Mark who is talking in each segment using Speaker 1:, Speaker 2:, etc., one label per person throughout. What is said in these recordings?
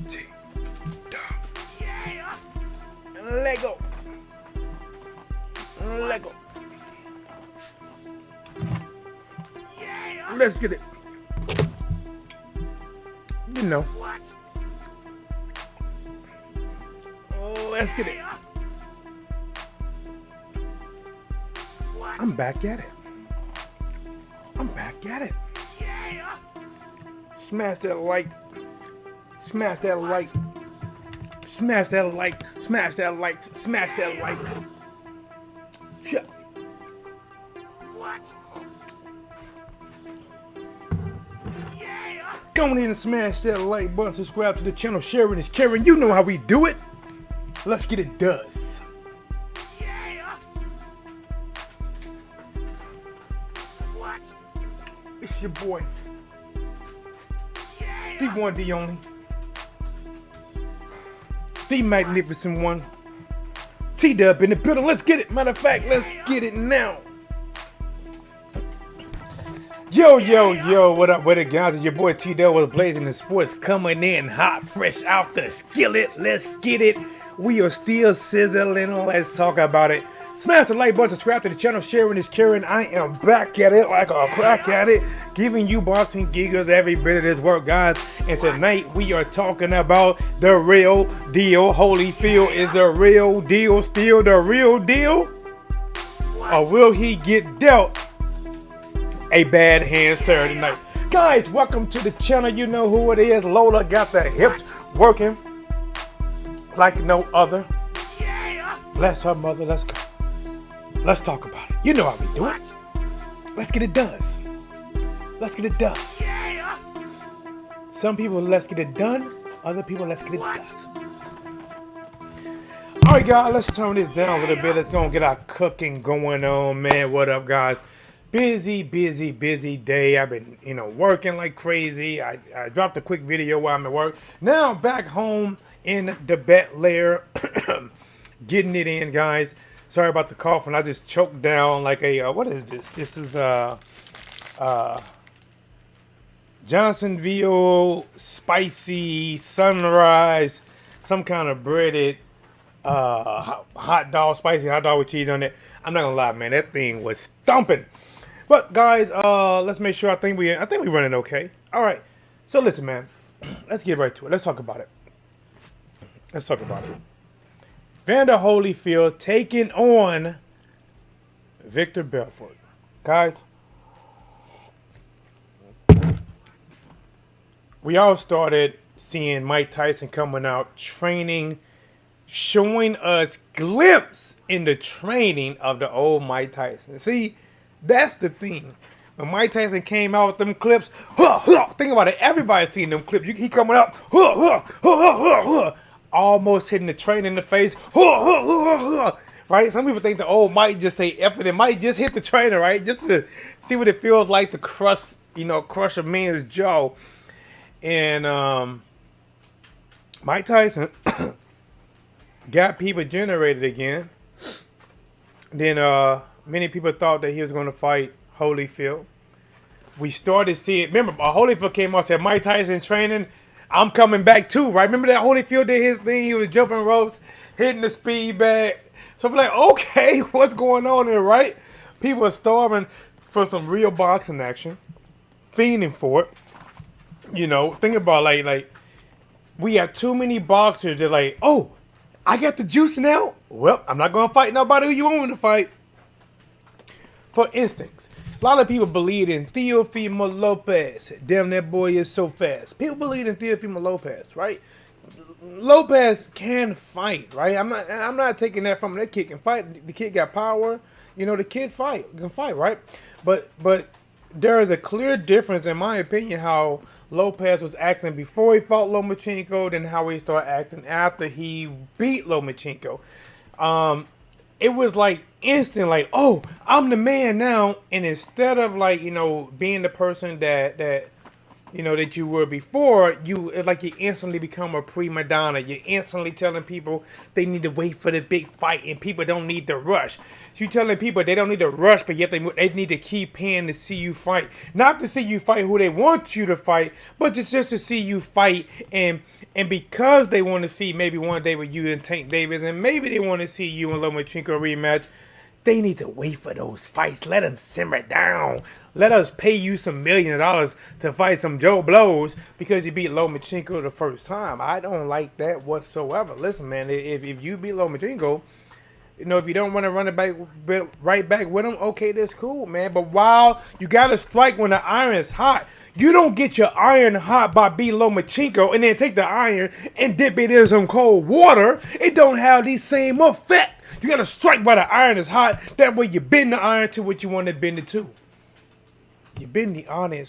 Speaker 1: TDub. Yeah. Lego. Lego. Yeah. Let's get it. You know. Oh, let's get it. I'm back at it. I'm back at it. Smash that like. Smash that like. Smash that like. Smash that like. Smash that like. Shut. Go in and smash that like button. Subscribe to the channel. Sharing is caring. You know how we do it. Let's get it done. It's your boy. The one, the only. The magnificent one. TDub in the building. Let's get it. Matter of fact, let's get it now. Yo, yo, yo. What up with it, guys? It's your boy TDub was blazing the sports, coming in hot, fresh out the skillet. Let's get it. We are still sizzling. Let's talk about it. Smash the like button, subscribe to the channel, sharing is caring. I am back at it like a crack at it, giving you boxing gigas every bit of this work, guys. And tonight we are talking about the real deal. Holyfield is the real deal, still the real deal? Or will he get dealt a bad hand Saturday night? Guys, welcome to the channel. You know who it is. Lola got the hips working like no other. Bless her mother. Let's go. Let's talk about it. You know how we do it. Let's get it done. Let's get it done. Some people, let's get it done. Other people, let's get it done. All right, guys, let's turn this down a little bit. Let's go and get our cooking going on, man. What up, guys? Busy day. I've been, working like crazy. I dropped a quick video while I'm at work. Now I'm back home in the bed layer, getting it in, guys. Sorry about the coughing. I just choked down like a, what is this? This is Johnsonville spicy sunrise, some kind of breaded hot dog, spicy hot dog with cheese on it. I'm not gonna lie, man, that thing was thumping. But guys, let's make sure. I think we running okay. All right. So listen, man, let's get right to it. Let's talk about it. Let's talk about it. Evander Holyfield taking on Vitor Belfort. Guys, we all started seeing Mike Tyson coming out training, showing us glimpse in the training of the old Mike Tyson. See, that's the thing. When Mike Tyson came out with them clips, think about it. Everybody's seen them clips. He coming up, almost hitting the train in the face. Right? Some people think the old Mike just say F it. It might just hit the trainer, right? Just to see what it feels like to crush a man's jaw. And Mike Tyson got people generated again. Then many people thought that he was going to fight Holyfield. We started seeing, remember, Holyfield came out and said, Mike Tyson training, I'm coming back too, right? Remember that Holyfield did his thing? He was jumping ropes, hitting the speed bag. So I'm like, okay, what's going on here, right? People are starving for some real boxing action, fiending for it. Think about like we have too many boxers that like, oh, I got the juice now. Well, I'm not gonna fight nobody who you want me to fight. For instance, a lot of people believe in Teofimo Lopez. Damn, that boy is so fast. People believe in Teofimo Lopez, right? Lopez can fight, right? I'm not taking that from him. That kid can fight. The kid got power. The kid can fight, right? But there is a clear difference, in my opinion, how Lopez was acting before he fought Lomachenko than how he started acting after he beat Lomachenko. It was like instant, like, oh, I'm the man now. And instead of like, being the person that that you were before, it's like you instantly become a prima donna. You're instantly telling people they need to wait for the big fight and people don't need to rush. You telling people they don't need to rush, but yet they need to keep paying to see you fight. Not to see you fight who they want you to fight, but just to see you fight. And because they want to see maybe one day with you and Tank Davis, and maybe they want to see you and Lomachenko rematch, they need to wait for those fights. Let them simmer down. Let us pay you some $1 million to fight some Joe Blows because you beat Lomachenko the first time. I don't like that whatsoever. Listen, man, if you beat Lomachenko, if you don't want to run it back, right back with him, okay, that's cool, man. But while you got to strike when the iron is hot, you don't get your iron hot by beating Lomachenko and then take the iron and dip it in some cold water. It don't have the same effect. You got to strike while the iron is hot. That way you bend the iron to what you want to bend it to. You bend the iron.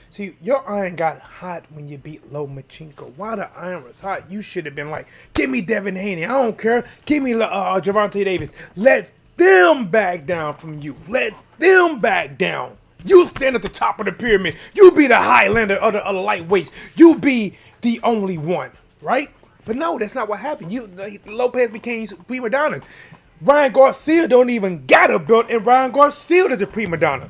Speaker 1: See, your iron got hot when you beat Lomachenko. While the iron was hot, you should have been like, give me Devin Haney. I don't care. Give me Gervonta Davis. Let them back down from you. Let them back down. You stand at the top of the pyramid. You be the Highlander of the lightweights. You be the only one, right? But no, that's not what happened. Lopez became prima donna. Ryan Garcia don't even got a belt, and Ryan Garcia is a prima donna.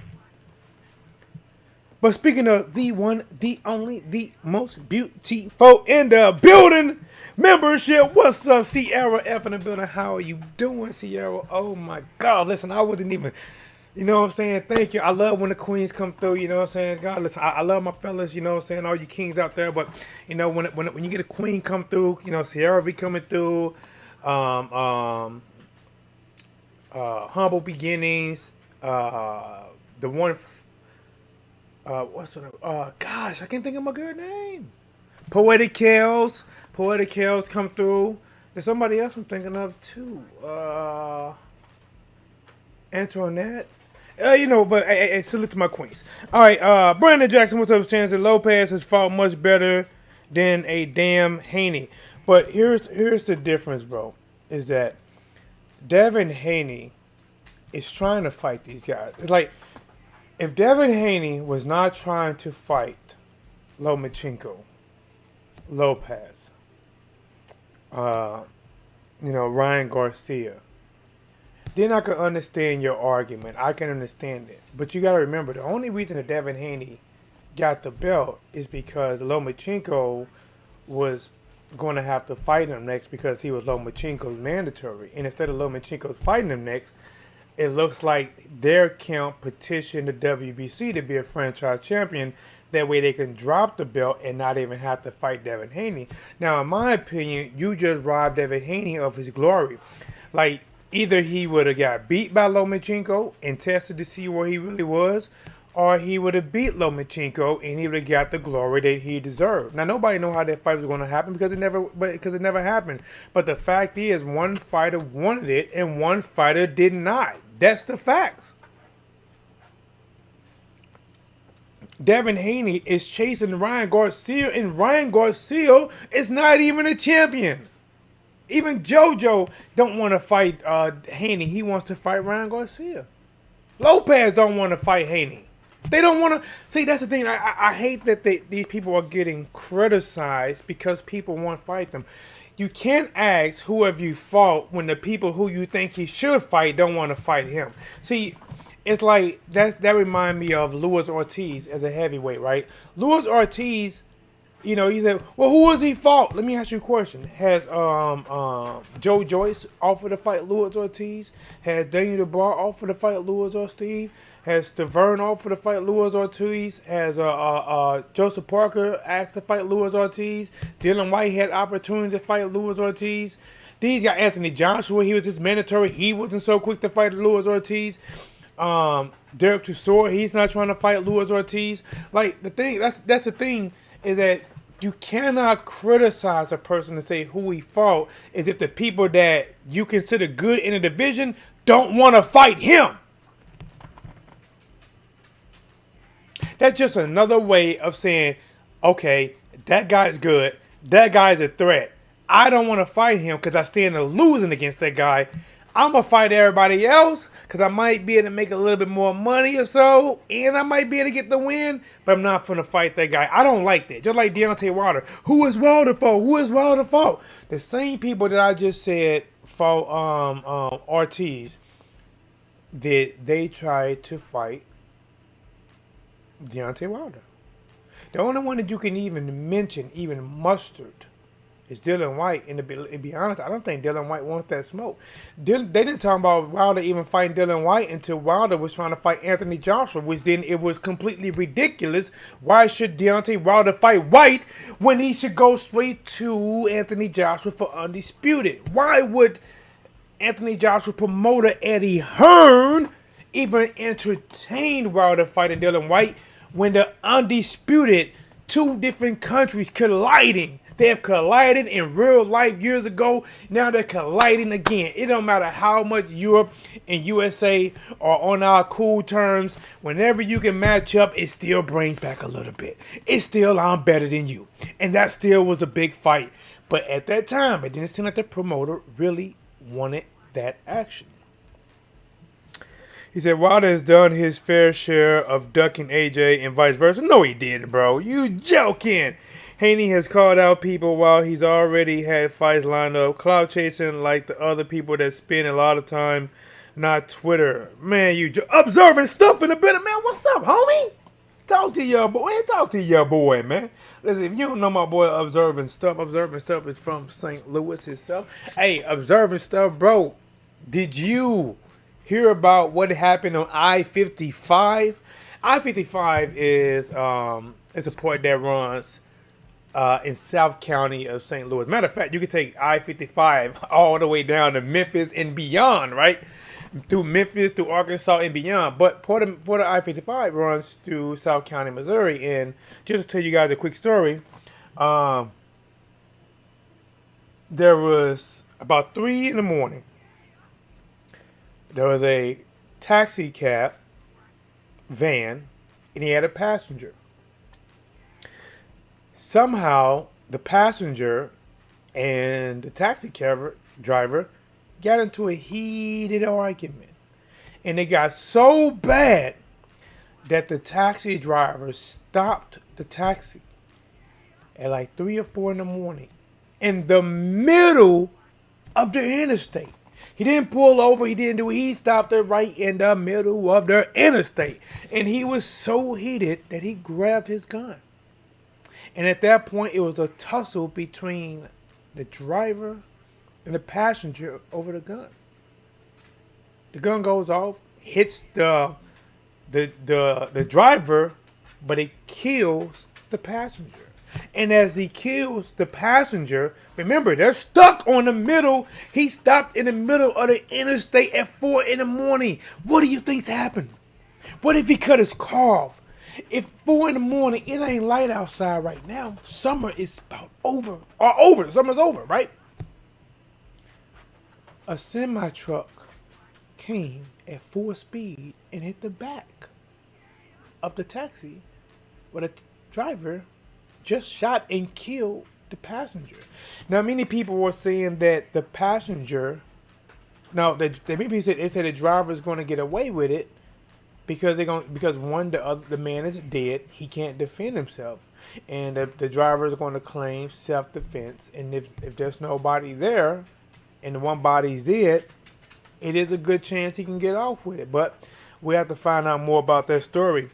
Speaker 1: But speaking of the one, the only, the most beautiful in the building, membership. What's up, Sierra F in the building? How are you doing, Sierra? Oh my God! Listen, I wasn't even. You know what I'm saying? Thank you. I love when the queens come through, you know what I'm saying? God, listen, I love my fellas, you know what I'm saying? All you kings out there. But, when you get a queen come through, Sierra be coming through, Humble Beginnings, the one, gosh, I can't think of my good name. Poetic Kales come through. There's somebody else I'm thinking of, too. Antoinette. But hey, salute to my queens. All right, Brandon Jackson, what's up, Chance? Lopez has fought much better than a damn Haney. But here's the difference, bro, is that Devin Haney is trying to fight these guys. It's like, if Devin Haney was not trying to fight Lomachenko, Lopez, Ryan Garcia, then I can understand your argument. I can understand it. But you got to remember, the only reason that Devin Haney got the belt is because Lomachenko was going to have to fight him next because he was Lomachenko's mandatory. And instead of Lomachenko's fighting him next, it looks like their camp petitioned the WBC to be a franchise champion. That way they can drop the belt and not even have to fight Devin Haney. Now, in my opinion, you just robbed Devin Haney of his glory. Like, either he would have got beat by Lomachenko and tested to see where he really was, or he would have beat Lomachenko and he would have got the glory that he deserved. Now, nobody know how that fight was going to happen because it never happened. But the fact is, one fighter wanted it and one fighter did not. That's the facts. Devin Haney is chasing Ryan Garcia, and Ryan Garcia is not even a champion. Even JoJo don't want to fight Haney. He wants to fight Ryan Garcia. Lopez don't want to fight Haney. They don't want to. See, that's the thing. I hate that these people are getting criticized because people want to fight them. You can't ask who have you fought when the people who you think he should fight don't want to fight him. See, it's like that remind me of Luis Ortiz as a heavyweight, right? Luis Ortiz, he said, well, who has he fought? Let me ask you a question. Has Joe Joyce offered to fight Luis Ortiz? Has Daniel DeBar offered to fight Luis Ortiz? Has Stavern offered to fight Luis Ortiz? Has Joseph Parker asked to fight Luis Ortiz? Dylan White had opportunity to fight Luis Ortiz. These got Anthony Joshua. He was just mandatory. He wasn't so quick to fight Luis Ortiz. Derek Chisora, he's not trying to fight Luis Ortiz. Like, the thing, that's the thing, is that you cannot criticize a person and say who he fought as if the people that you consider good in the division don't want to fight him. That's just another way of saying, okay, that guy's good. That guy's a threat. I don't want to fight him because I stand to losing against that guy. I'm going to fight everybody else because I might be able to make a little bit more money or so, and I might be able to get the win, but I'm not going to fight that guy. I don't like that. Just like Deontay Wilder. Who is Wilder for? Who is Wilder for? The same people that I just said for Ortiz, they tried to fight Deontay Wilder. The only one that you can even mention, even mustard, is Dylan White. And to be honest, I don't think Dylan White wants that smoke. They didn't talk about Wilder even fighting Dylan White until Wilder was trying to fight Anthony Joshua, which then it was completely ridiculous. Why should Deontay Wilder fight White when he should go straight to Anthony Joshua for undisputed? Why would Anthony Joshua promoter Eddie Hearn even entertain Wilder fighting Dylan White when the undisputed two different countries colliding? They have collided in real life years ago. Now they're colliding again. It don't matter how much Europe and USA are on our cool terms. Whenever you can match up, it still brings back a little bit. It's still, I'm better than you. And that still was a big fight. But at that time, it didn't seem like the promoter really wanted that action. He said Wilder has done his fair share of ducking AJ and vice versa. No, he didn't, bro. You joking. Haney has called out people while he's already had fights lined up. Cloud chasing like the other people that spend a lot of time, not Twitter. Man, you observing stuff in a bit. Man, what's up, homie? Talk to your boy. Talk to your boy, man. Listen, if you don't know my boy Observing Stuff is from St. Louis itself. Hey, Observing Stuff, bro. Did you hear about what happened on I-55? I-55 is a port that runs in South County of St. Louis. Matter of fact, you can take I-55 all the way down to Memphis and beyond, right? Through Memphis, through Arkansas and beyond. But part of I-55 runs through South County, Missouri. And just to tell you guys a quick story, there was about 3 in the morning. There was a taxi cab van, and he had a passenger. Somehow, the passenger and the taxi cab driver got into a heated argument. And it got so bad that the taxi driver stopped the taxi at like 3 or 4 in the morning in the middle of the interstate. He didn't pull over. He didn't do it. He stopped it right in the middle of the interstate. And he was so heated that he grabbed his gun. And at that point, it was a tussle between the driver and the passenger over the gun. The gun goes off, hits the driver, but it kills the passenger. And as he kills the passenger, remember, they're stuck on the middle. He stopped in the middle of the interstate at 4 in the morning. What do you think's happened? What if he cut his car off? If 4 in the morning, it ain't light outside right now. Summer is about over. Summer's over, right? A semi-truck came at full speed and hit the back of the taxi, where the driver just shot and killed the passenger. Now, many people were saying that the passenger, they said the driver is going to get away with it because the man is dead, he can't defend himself, and the driver is going to claim self-defense. And if there's nobody there, and the one body's dead, it is a good chance he can get off with it. But we have to find out more about that story.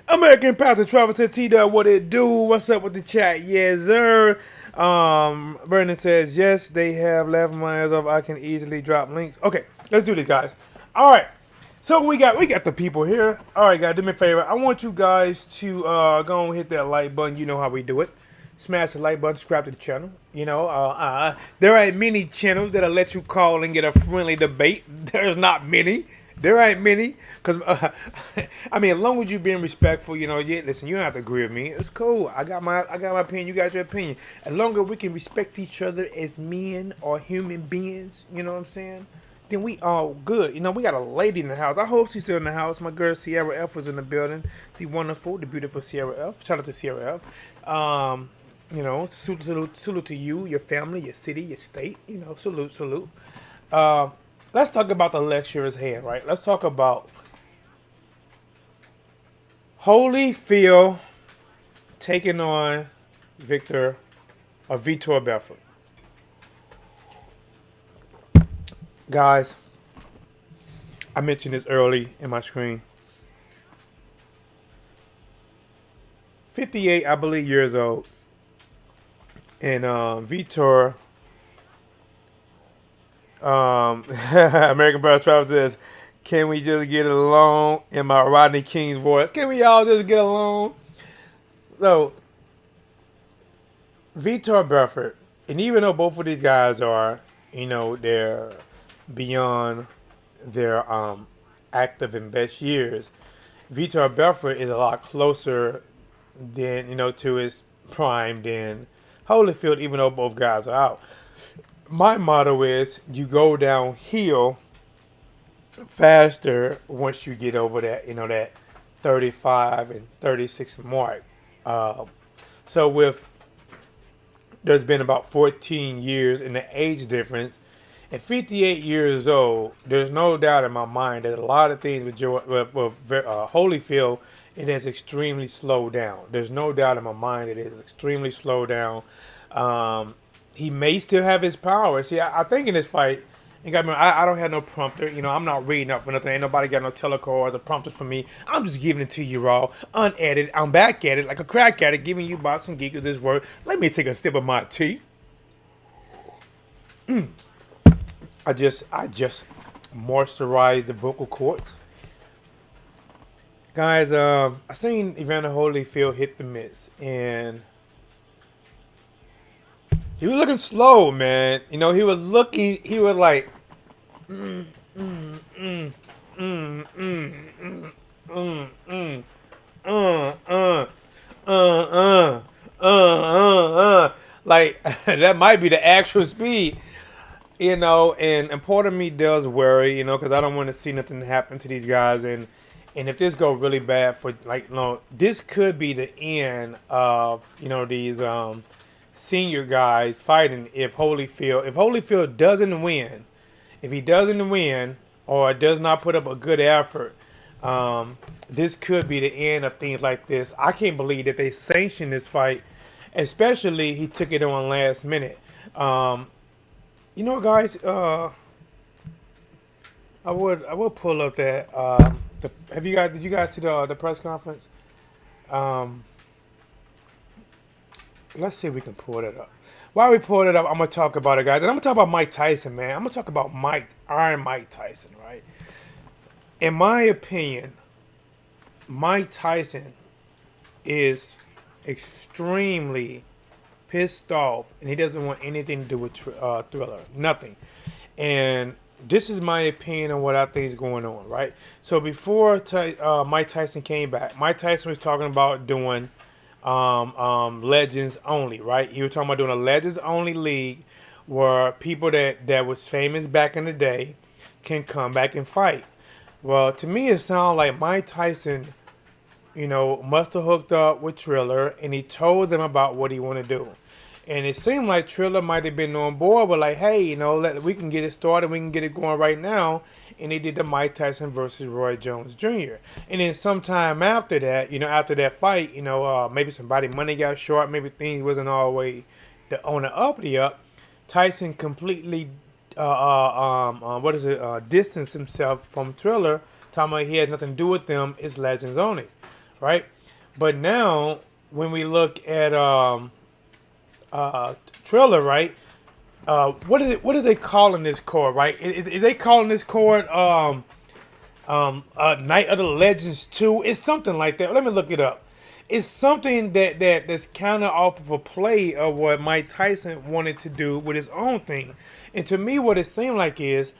Speaker 1: American Pastor Travis said, TDub, what it do? What's up with the chat? Yes, sir. Brandon says, yes, they have left my ass off. I can easily drop links. Okay, let's do this, guys. All right. So we got the people here. All right, guys, do me a favor. I want you guys to go and hit that like button. You know how we do it. Smash the like button, subscribe to the channel. You know, there ain't many channels that'll let you call and get a friendly debate. There's not many. There ain't many. Because, I mean, as long as you're being respectful, you know, listen, you don't have to agree with me. It's cool. I got my opinion. You got your opinion. As long as we can respect each other as men or human beings, you know what I'm saying? Then we all good. You know, we got a lady in the house. I hope she's still in the house. My girl Sierra F was in the building. The wonderful, the beautiful Sierra F. Shout out to Sierra F. You know, salute to you, your family, your city, your state. You know, salute. let's talk about the lecturer's hand, right? Let's talk about Holyfield taking on Vitor Belfort. Guys, I mentioned this early in my screen. 58, I believe, years old. And Vitor, American Brother Travel says, can we just get along? In my Rodney King's voice, can we all just get along? So, Vitor Belfort, and even though both of these guys are, they're beyond their active and best years, Vitor Belfort is a lot closer than, to his prime than Holyfield, even though both guys are out. My motto is you go downhill faster once you get over that, that 35 and 36 mark. So there's been about 14 years in the age difference. At 58 years old, there's no doubt in my mind that a lot of things with Holyfield, it has extremely slowed down. There's no doubt in my mind it is extremely slowed down. He may still have his power. See, I think in this fight, I don't have no prompter. I'm not reading up for nothing. Ain't nobody got no telecards or prompters for me. I'm just giving it to you raw, unedited. I'm back at it like a crack at it, giving you bots and geekers this word. Let me take a sip of my tea. I just moisturized the vocal cords. Guys, I seen Evander Holyfield hit the mitts, and he was looking slow, man. He was like, like, that might be the actual speed. And part of me does worry, because I don't want to see nothing happen to these guys. And if this go really bad this could be the end of, these senior guys fighting. If Holyfield doesn't win, if he doesn't win or does not put up a good effort, this could be the end of things like this. I can't believe that they sanctioned this fight, especially he took it on last minute. Guys, I would pull up that. Did you guys see the press conference? Let's see if we can pull it up. While we pull it up, I'm gonna talk about it, guys, and I'm gonna talk about Mike Tyson, man. I'm gonna talk about Iron Mike Tyson, right? In my opinion, Mike Tyson is extremely pissed off, and he doesn't want anything to do with Thriller, nothing. And this is my opinion on what I think is going on, right? So before Mike Tyson came back, Mike Tyson was talking about doing Legends Only, right? He was talking about doing a Legends Only league where people that was famous back in the day can come back and fight. Well, to me, it sounds like Mike Tyson, must have hooked up with Triller, and he told them about what he wanted to do. And it seemed like Triller might have been on board with like, hey, we can get it started. We can get it going right now. And they did the Mike Tyson versus Roy Jones Jr. And then sometime after that, after that fight, maybe somebody money got short. Maybe things wasn't always on the uppity up. Tyson completely, distanced himself from Triller. Talking about he has nothing to do with them. It's Legends Only, right? But now, when we look at Triller, right? What is they calling this card, right? Is they calling this card Night of the Legends 2? It's something like that. Let me look it up. It's something that's kind of off of a play of what Mike Tyson wanted to do with his own thing. And to me, what it seemed like is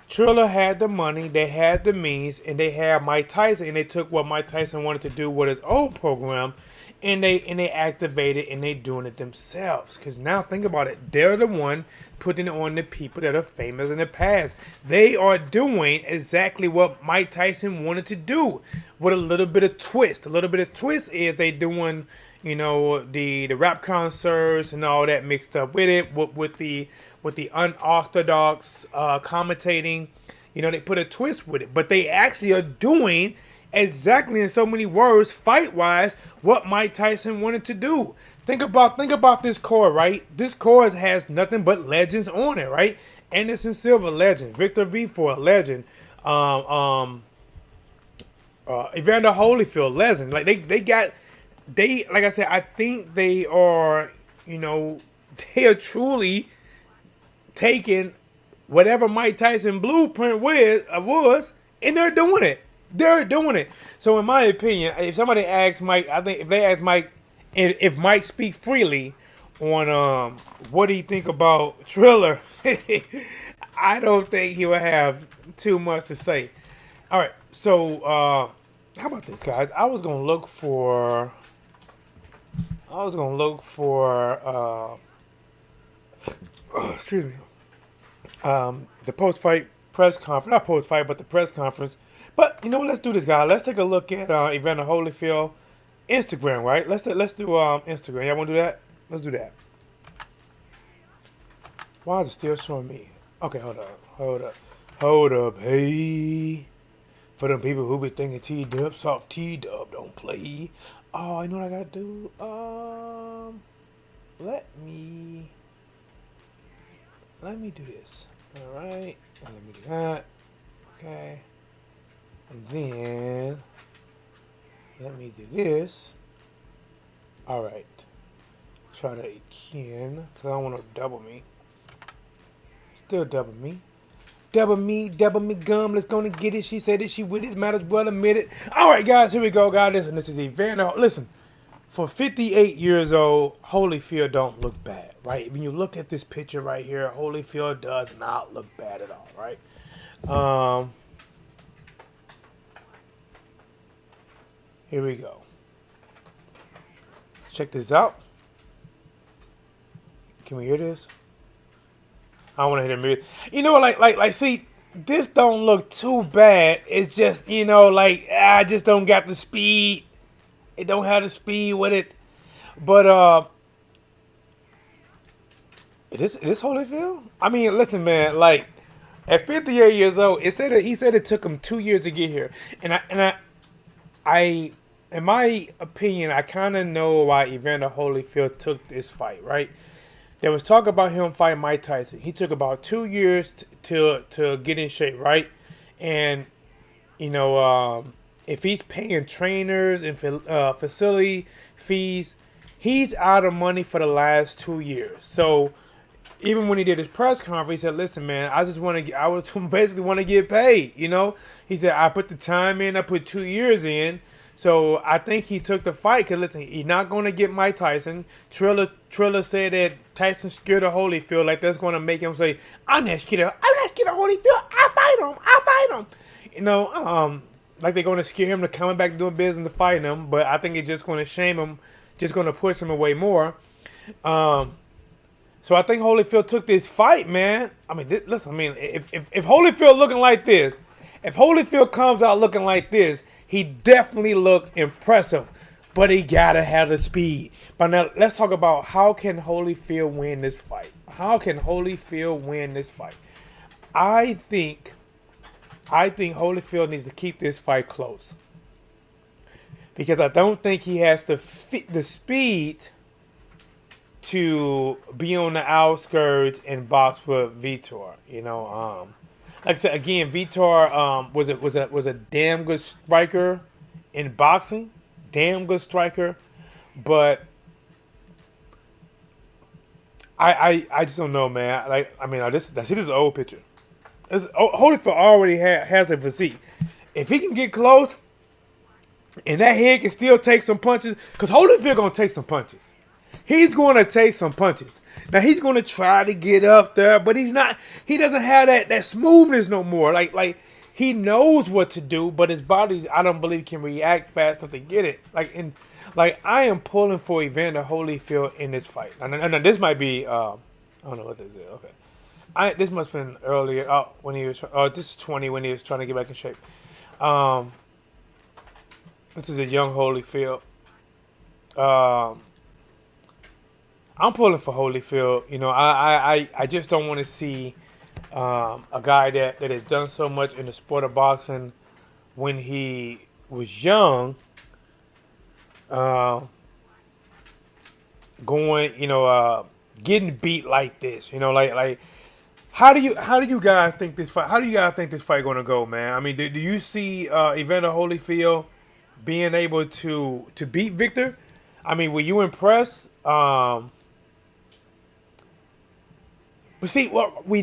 Speaker 1: Triller had the money, they had the means, and they had Mike Tyson, and they took what Mike Tyson wanted to do with his own program, and they activated, and they doing it themselves. Because now think about it, they're the one putting it on the people that are famous in the past. They are doing exactly what Mike Tyson wanted to do with a little bit of twist. A little bit of twist is they doing, the rap concerts and all that mixed up with it, with with the unorthodox commentating. You know, they put a twist with it, but they actually are doing exactly, in so many words, fight-wise, what Mike Tyson wanted to do. Think about this card, right? This card has nothing but legends on it, right? Anderson Silva, legend. Vitor Belfort, legend. Evander Holyfield, legend. Like like I said, I think they are, you know, they are truly taking whatever Mike Tyson blueprint was, and they're doing it. They're doing it. So in my opinion, if somebody asks Mike, I think if they ask Mike, if Mike speak freely on what do you think about Triller, I don't think he will have too much to say. All right, so how about this, guys? I was gonna look for excuse me, the post-fight press conference, not post-fight, but the press conference. But you know what? Let's do this, guys. Let's take a look at Evander Holyfield Instagram, right? Let's do Instagram. Y'all want to do that? Let's do that. Why is it still showing me? Okay, hold up. Hey, for them people who be thinking TDub, soft TDub don't play. Oh, you know what I gotta do? Let me do this. All right, let me do that. Okay, and then let me do this. All right, try that again because I don't want to double me. Still double me. Double me gum. Let's go and get it. She said it. She with it. Might as well admit it. All right, guys. Here we go, guys. Listen, this is Evander. Listen, for 58 years old, Holyfield don't look bad, right? When you look at this picture right here, Holyfield does not look bad at all, right? Here we go. Check this out. Can we hear this? I want to hear the music. You know, like, see, this don't look too bad. It's just, you know, like, I just don't got the speed. It don't have the speed with it. But, is this Holyfield? I mean, listen, man, like, at 58 years old, he said it took him 2 years to get here. And I in my opinion, I kind of know why Evander Holyfield took this fight, right? There was talk about him fighting Mike Tyson. He took about 2 years to get in shape, right? And, you know, if he's paying trainers and facility fees, he's out of money for the last 2 years. So even when he did his press conference, he said, listen, man, I would basically want to get paid, you know? He said, I put the time in, I put 2 years in. So I think he took the fight because, listen, he's not going to get Mike Tyson. Triller said that Tyson scared of Holyfield. Like, that's going to make him say, I'm not scared of Holyfield. I fight him. You know, like they're going to scare him to coming back doing business to fight him. But I think it's just going to shame him, just going to push him away more. So I think Holyfield took this fight, man. I mean, listen, if Holyfield looking like this, if Holyfield comes out looking like this, he definitely looked impressive, but he gotta have the speed. But now let's talk about how can Holyfield win this fight. How can Holyfield win this fight? I think Holyfield needs to keep this fight close because I don't think he has the speed to be on the outskirts and box with Vitor. You know, like I said again, Vitor was a damn good striker in boxing, damn good striker, but I just don't know, man. Like, I mean, this is an old picture. Holyfield already has a physique. If he can get close, and that head can still take some punches, because Holyfield gonna take some punches. He's going to take some punches. Now, he's going to try to get up there, but he doesn't have that smoothness no more. Like he knows what to do, but his body, I don't believe, can react fast enough to get it. Like I am pulling for Evander Holyfield in this fight. And this might be, I don't know what this is. Okay. This must have been earlier, when he was, this is 20 when he was trying to get back in shape. This is a young Holyfield. I'm pulling for Holyfield. You know, I just don't want to see a guy that has done so much in the sport of boxing when he was young, uh, going, getting beat like this. You know, like how do you guys think this fight? How do you guys think this fight gonna go, man? I mean, do you see Evander Holyfield being able to beat Victor? I mean, were you impressed? But see, well, we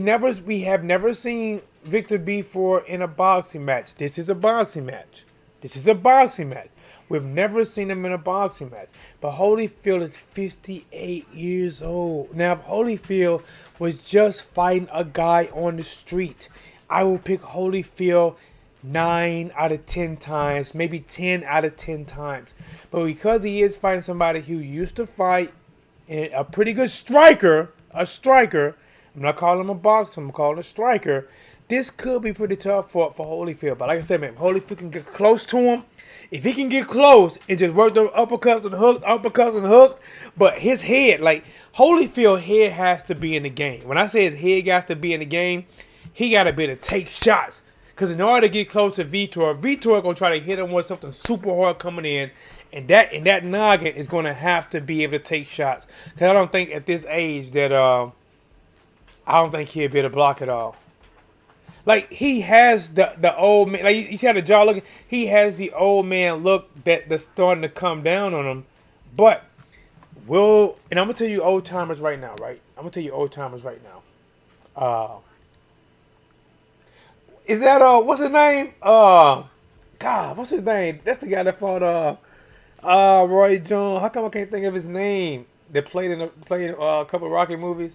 Speaker 1: have never seen Victor before in a boxing match. This is a boxing match. This is a boxing match. We've never seen him in a boxing match. But Holyfield is 58 years old. Now, if Holyfield was just fighting a guy on the street, I would pick Holyfield 9 out of 10 times, maybe 10 out of 10 times. But because he is fighting somebody who used to fight a pretty good striker, I'm not calling him a boxer, I'm calling him a striker. This could be pretty tough for Holyfield. But like I said, man, if Holyfield can get close to him, if he can get close and just work those uppercuts and hooks, but his head, like Holyfield head has to be in the game. When I say his head got to be in the game, he got to be able to take shots. Because in order to get close to Vitor gonna try to hit him with something super hard coming in, and that noggin is gonna have to be able to take shots. Because I don't think at this age that I don't think he'll be able to block it all. Like he has the old man, like you see how the jaw looking. He has the old man look that's starting to come down on him. But and I'm gonna tell you old timers right now, right? I'm gonna tell you old timers right now. Is that what's his name? God, what's his name? That's the guy that fought Roy Jones. How come I can't think of his name? That played in a couple of Rocky movies.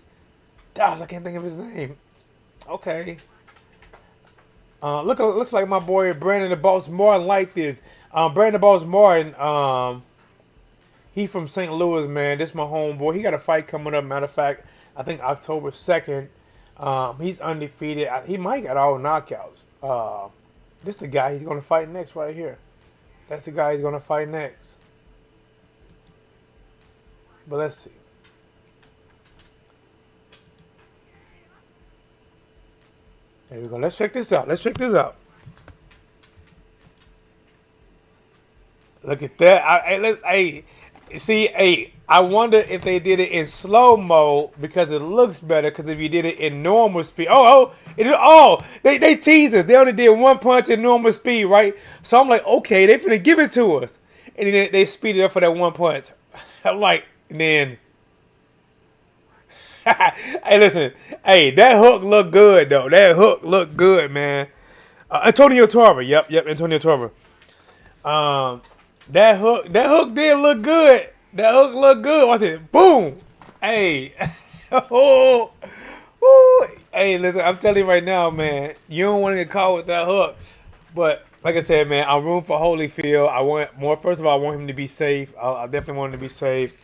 Speaker 1: Gosh, I can't think of his name. Okay. Looks like my boy Brandon the Boss Martin like this. Brandon the Boss Martin, he from St. Louis, man. This my homeboy. He got a fight coming up. Matter of fact, I think October 2nd. He's undefeated. He might got all knockouts. This the guy he's gonna fight next right here. That's the guy he's gonna fight next. But let's see. There we go. Let's check this out. Look at that. I wonder if they did it in slow mo because it looks better. Because if you did it in normal speed, they teased us. They only did one punch in normal speed, right? So I'm like, okay, they finna give it to us, and then they speed it up for that one punch. I'm like, and then. Hey, listen. Hey, that hook looked good though. That hook looked good, man. Antonio Tarver. Yep, Antonio Tarver. That hook did look good. That hook looked good. Watch it. Boom. Hey. Oh. Hey, listen. I'm telling you right now, man. You don't want to get caught with that hook. But like I said, man, I'm rooting for Holyfield. I want more. First of all, I want him to be safe. I definitely want him to be safe.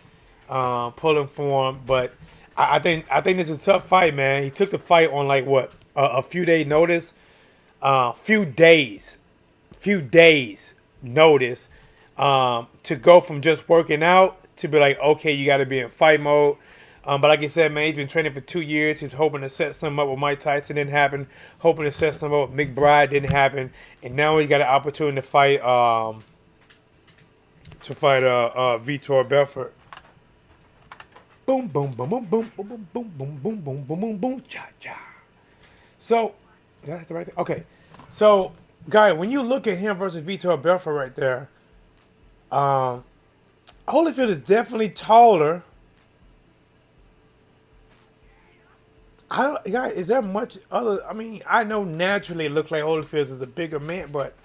Speaker 1: Pulling for him, but. I think this is a tough fight, man. He took the fight on like what a few day notice, few days notice, to go from just working out to be like, okay, you got to be in fight mode. But like I said, man, he's been training for 2 years. He's hoping to set something up with Mike Tyson, didn't happen. Hoping to set something up with McBride, didn't happen. And now he got an opportunity to fight Vitor Belfort. Boom, boom, boom, boom, boom, boom, boom, boom, boom, boom, boom, boom, boom, boom, cha, cha. So, is that the right thing? Okay. So, guy, when you look at him versus Vitor Belfort right there, Holyfield is definitely taller. Is there much other? I mean, I know naturally it looks like Holyfield is a bigger man, but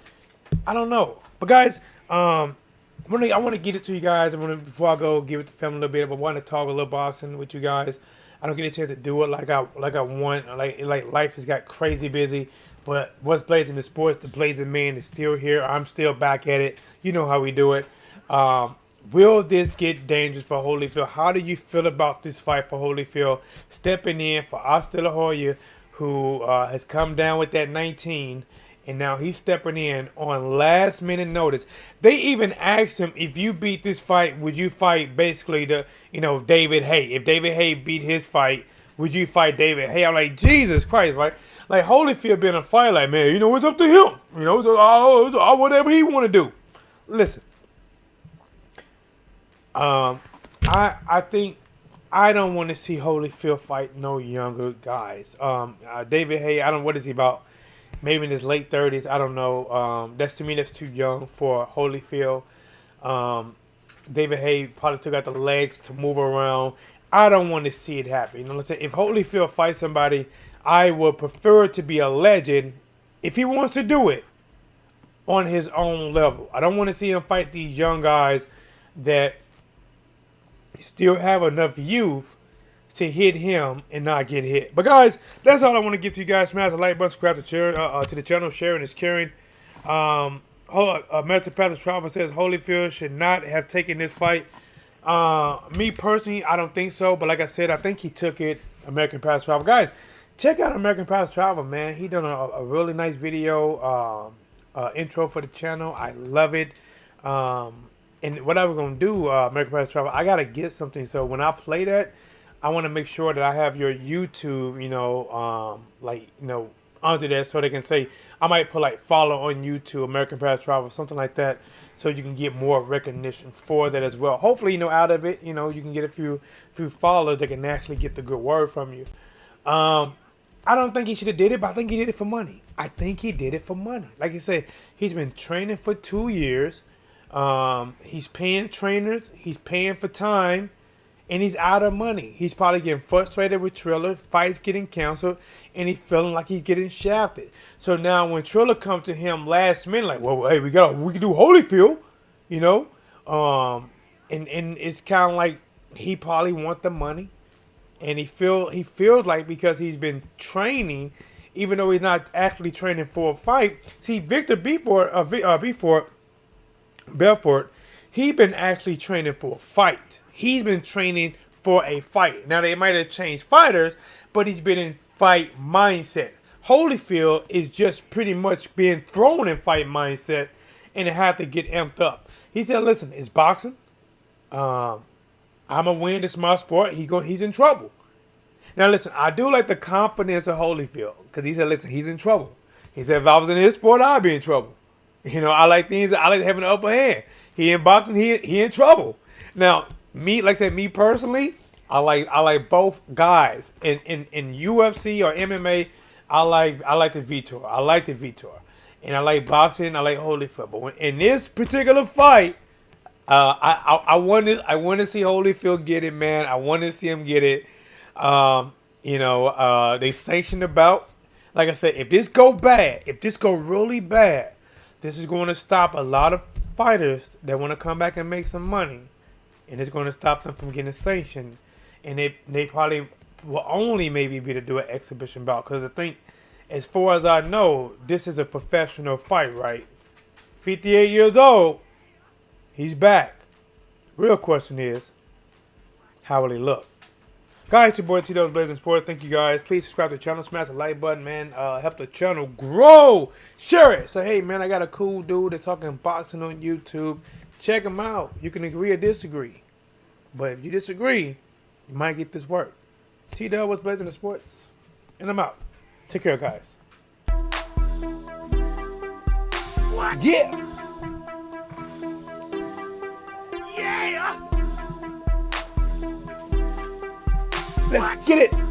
Speaker 1: I don't know. But guys, I want to get it to you guys. Before I go, give it to the family a little bit. But I want to talk a little boxing with you guys. I don't get a chance to do it like I want. Like life has got crazy busy. But Whatsblazing the sports, the blazing man is still here. I'm still back at it. You know how we do it. Will this get dangerous for Holyfield? How do you feel about this fight for Holyfield stepping in for Oscar De La Hoya, who has come down with that 19, and now he's stepping in on last minute notice. They even asked him, if you beat this fight, would you fight basically David Haye? If David Haye beat his fight, would you fight David Haye? I'm like, Jesus Christ, right? Like, Holyfield been a fight, like, man, it's up to him. So, whatever he want to do. Listen, I think I don't want to see Holyfield fight no younger guys. David Haye, what is he about? Maybe in his late 30s. I don't know. To me, that's too young for Holyfield. David Haye probably still got the legs to move around. I don't want to see it happen. Let's say if Holyfield fights somebody, I would prefer it to be a legend if he wants to do it on his own level. I don't want to see him fight these young guys that still have enough youth to hit him and not get hit. But guys, that's all I want to give to you guys. Smash the like button, subscribe to the channel, sharing is caring. American Pathos Travel says Holyfield should not have taken this fight. Me personally, I don't think so. But like I said, I think he took it. American Pathos Travel, guys, check out American Pathos Travel, man. He done a really nice video intro for the channel. I love it. And what I was gonna do, American Pathos Travel, I gotta get something. So when I play that, I want to make sure that I have your YouTube, under there, so they can say, I might put like follow on YouTube, American Pathos Travel, something like that, so you can get more recognition for that as well. Hopefully, out of it, you can get a few followers that can actually get the good word from you. I don't think he should have did it, but I think he did it for money. Like I said, he's been training for 2 years. He's paying trainers. He's paying for time. And he's out of money. He's probably getting frustrated with Triller. Fights getting canceled. And he's feeling like he's getting shafted. So now when Triller comes to him last minute, like, well, hey, we can do Holyfield. And it's kind of like he probably want the money. And he feels like because he's been training, even though he's not actually training for a fight. See, Vitor Belfort, he's been actually training for a fight. He's been training for a fight. Now, they might have changed fighters, but he's been in fight mindset. Holyfield is just pretty much being thrown in fight mindset, and it had to get amped up. He said, listen, it's boxing. I'm going to win. This is my sport. He's in trouble. Now, listen, I do like the confidence of Holyfield, because he said, listen, he's in trouble. He said, if I was in his sport, I'd be in trouble. I like having the upper hand. He in boxing, he in trouble. Now, me personally, I like both guys. In UFC or MMA, I like the Vitor. And I like boxing, I like Holyfield. But in this particular fight, I want to see Holyfield get it, man. I want to see him get it. They sanctioned the bout. Like I said, if this go really bad, this is going to stop a lot of fighters that want to come back and make some money. And it's going to stop them from getting sanctioned. And they probably will only maybe be to do an exhibition bout. Because I think, as far as I know, this is a professional fight, right? 58 years old. He's back. Real question is, how will he look? Guys, it's your boy TDub Blazing Sports. Thank you guys. Please subscribe to the channel. Smash the like button, man. Help the channel grow. Share it. Say, hey, man, I got a cool dude that's talking boxing on YouTube. Check him out. You can agree or disagree. But if you disagree, you might get this work. TDub was Blazing Sports. And I'm out. Take care, guys. What? Yeah. Yeah. Let's get it.